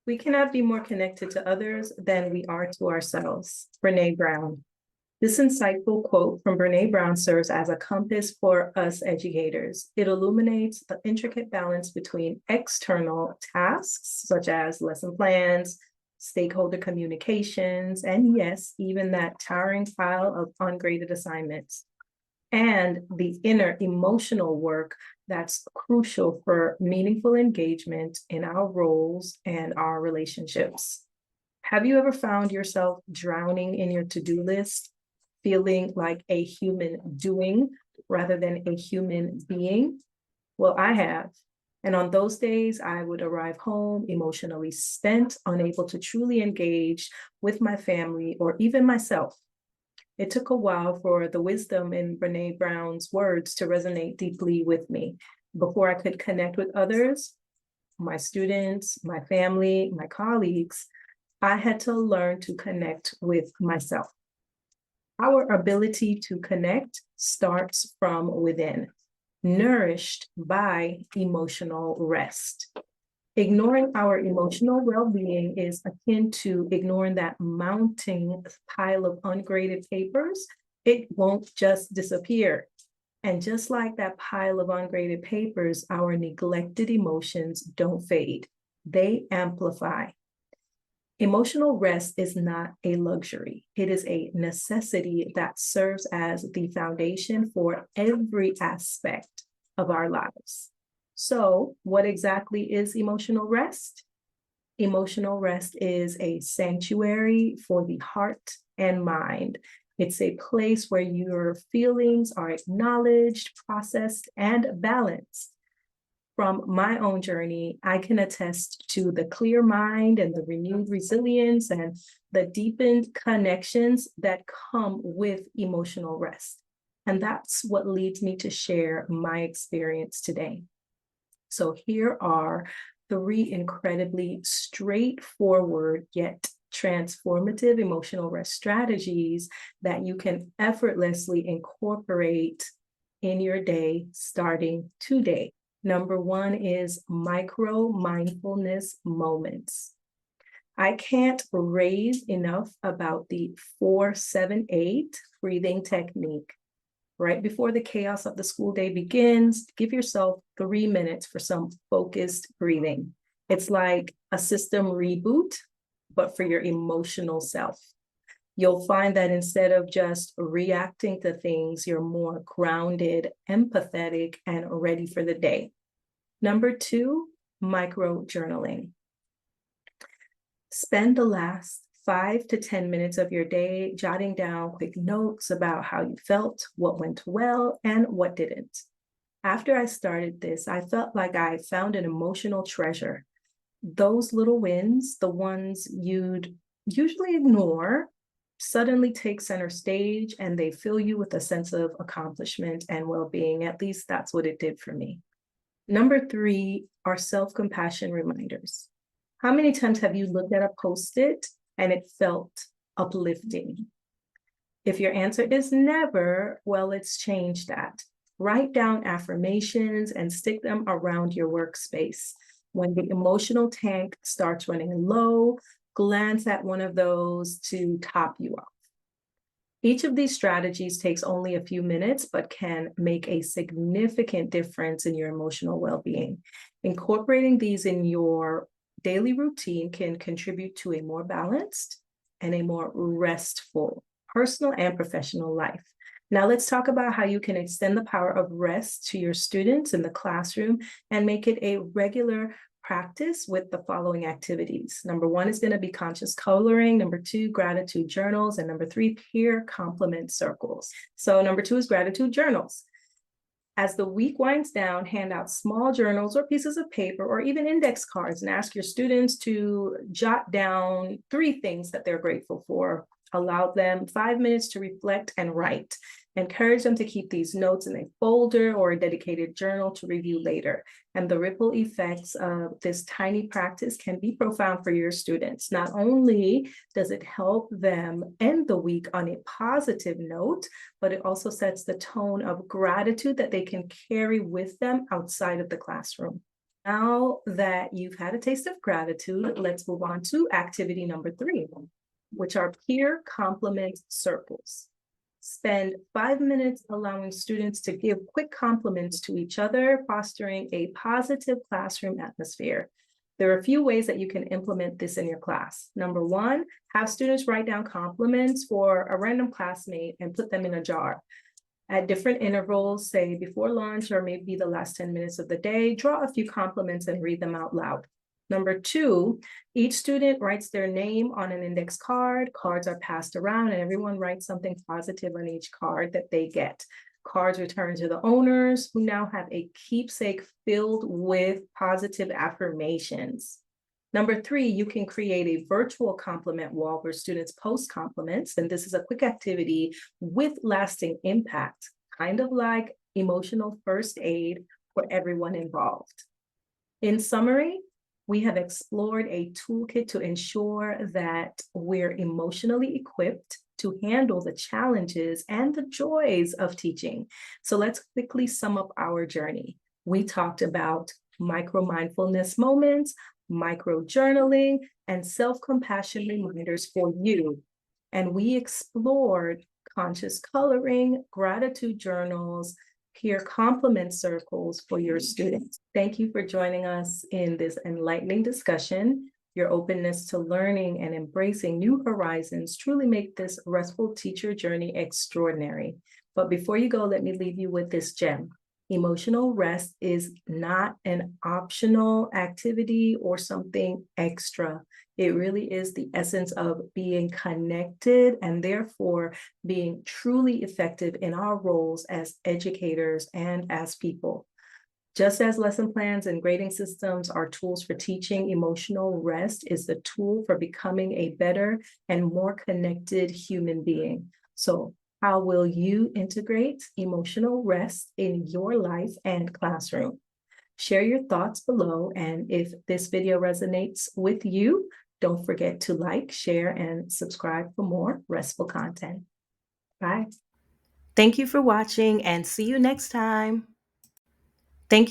We cannot be more connected to others than we are to ourselves. Brene Brown. This insightful quote from Brene Brown serves as a compass for us educators. It illuminates the intricate balance between external tasks, such as lesson plans, stakeholder communications, and yes, even that towering pile of ungraded assignments, and the inner emotional work that's crucial for meaningful engagement in our roles and our relationships. Have you ever found yourself drowning in your to-do list, feeling like a human doing rather than a human being? Well, I have. And on those days, I would arrive home emotionally spent, unable to truly engage with my family or even myself. It took a while for the wisdom in Brene Brown's words to resonate deeply with me. Before I could connect with others, my students, my family, my colleagues, I had to learn to connect with myself. Our ability to connect starts from within, nourished by emotional rest. Ignoring our emotional well-being is akin to ignoring that mounting pile of ungraded papers. It won't just disappear. And just like that pile of ungraded papers, our neglected emotions don't fade. They amplify. Emotional rest is not a luxury. It is a necessity that serves as the foundation for every aspect of our lives. So, what exactly is emotional rest? Emotional rest is a sanctuary for the heart and mind. It's a place where your feelings are acknowledged, processed, and balanced. From my own journey, I can attest to the clear mind and the renewed resilience and the deepened connections that come with emotional rest. And that's what leads me to share my experience today. So here are 3 incredibly straightforward yet transformative emotional rest strategies that you can effortlessly incorporate in your day starting today. Number 1 is micro mindfulness moments. I can't rave enough about the 4-7-8 breathing technique. Right before the chaos of the school day begins, give yourself 3 minutes for some focused breathing. It's like a system reboot, but for your emotional self. You'll find that instead of just reacting to things, you're more grounded, empathetic, and ready for the day. Number 2, micro journaling. Spend the last 5 to 10 minutes of your day jotting down quick notes about how you felt, what went well, and what didn't. After I started this, I felt like I found an emotional treasure. Those little wins, the ones you'd usually ignore, suddenly take center stage and they fill you with a sense of accomplishment and well-being. At least that's what it did for me. Number 3 are self-compassion reminders. How many times have you looked at a Post-it and it felt uplifting? If your answer is never, well, let's change that. Write down affirmations and stick them around your workspace. When the emotional tank starts running low, glance at one of those to top you up. Each of these strategies takes only a few minutes, but can make a significant difference in your emotional well-being. Incorporating these in your daily routine can contribute to a more balanced and a more restful personal and professional life. Now let's talk about how you can extend the power of rest to your students in the classroom and make it a regular practice with the following activities. Number 1 is going to be conscious coloring. Number 2, gratitude journals. And number 3, peer compliment circles. So number 2 is gratitude journals. As the week winds down, hand out small journals or pieces of paper or even index cards and ask your students to jot down 3 things that they're grateful for. Allow them 5 minutes to reflect and write. Encourage them to keep these notes in a folder or a dedicated journal to review later. And the ripple effects of this tiny practice can be profound for your students. Not only does it help them end the week on a positive note, but it also sets the tone of gratitude that they can carry with them outside of the classroom. Now that you've had a taste of gratitude, let's move on to activity number 3, which are peer compliment circles. Spend 5 minutes allowing students to give quick compliments to each other, fostering a positive classroom atmosphere. There are a few ways that you can implement this in your class. Number 1, have students write down compliments for a random classmate and put them in a jar. At different intervals, say before lunch or maybe the last 10 minutes of the day, draw a few compliments and read them out loud. Number 2, each student writes their name on an index card. Cards are passed around and everyone writes something positive on each card that they get. Cards return to the owners, who now have a keepsake filled with positive affirmations. Number 3, you can create a virtual compliment wall where students post compliments, and this is a quick activity with lasting impact, kind of like emotional first aid for everyone involved. In summary, we have explored a toolkit to ensure that we're emotionally equipped to handle the challenges and the joys of teaching. So let's quickly sum up our journey. We talked about micro-mindfulness moments, micro-journaling, and self-compassion reminders for you. And we explored conscious coloring, gratitude journals, peer compliment circles for your students. Thank you for joining us in this enlightening discussion. Your openness to learning and embracing new horizons truly make this restful teacher journey extraordinary. But before you go, let me leave you with this gem. Emotional rest is not an optional activity or something extra. It really is the essence of being connected and therefore being truly effective in our roles as educators and as people. Just as lesson plans and grading systems are tools for teaching, emotional rest is the tool for becoming a better and more connected human being. So, how will you integrate emotional rest in your life and classroom? Share your thoughts below, and if this video resonates with you, don't forget to like, share, and subscribe for more restful content. Bye. Thank you for watching, and see you next time.